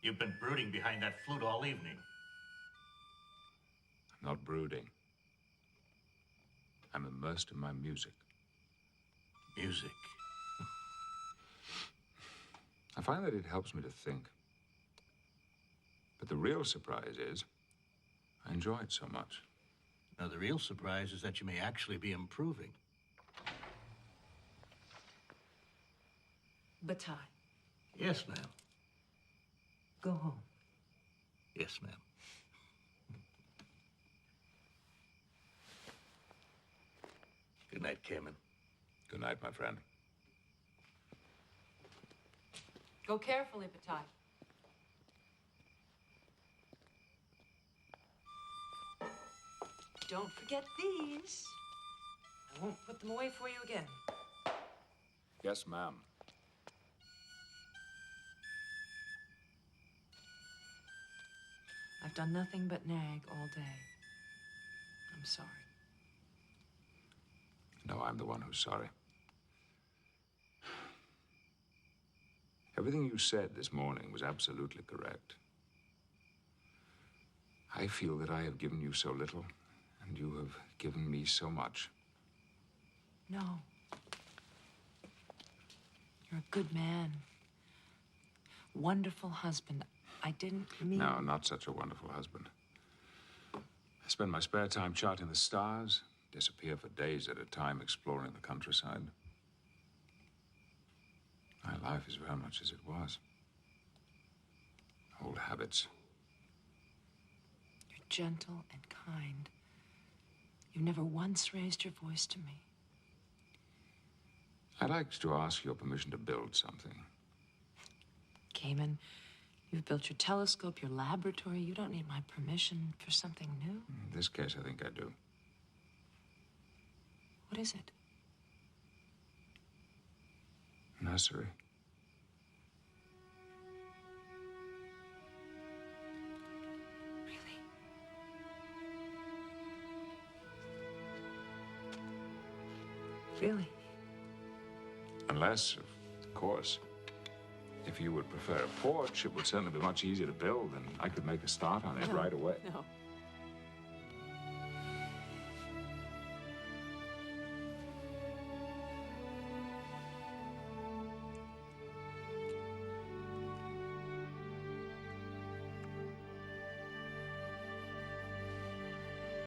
You've been brooding behind that flute all evening. I'm not brooding. I'm immersed in my music. Music? I find that it helps me to think. But the real surprise is, I enjoy it so much. Now, the real surprise is that you may actually be improving. Bataille. Yes, ma'am. Go home. Yes, ma'am. Good night, Cayman. Good night, my friend. Go carefully, Bataille. Don't forget these. I won't put them away for you again. Yes, ma'am. I've done nothing but nag all day. I'm sorry. No, I'm the one who's sorry. Everything you said this morning was absolutely correct. I feel that I have given you so little, and you have given me so much. No. You're a good man. Wonderful husband. I didn't mean... No, not such a wonderful husband. I spend my spare time charting the stars, disappear for days at a time exploring the countryside. My life is very much as it was. Old habits. You're gentle and kind. You've never once raised your voice to me. I'd like to ask your permission to build something. Cayman, you've built your telescope, your laboratory. You don't need my permission for something new. In this case, I think I do. What is it? Nursery. Really? Really? Unless, of course, if you would prefer a porch, it would certainly be much easier to build, and I could make a start on it right away. No.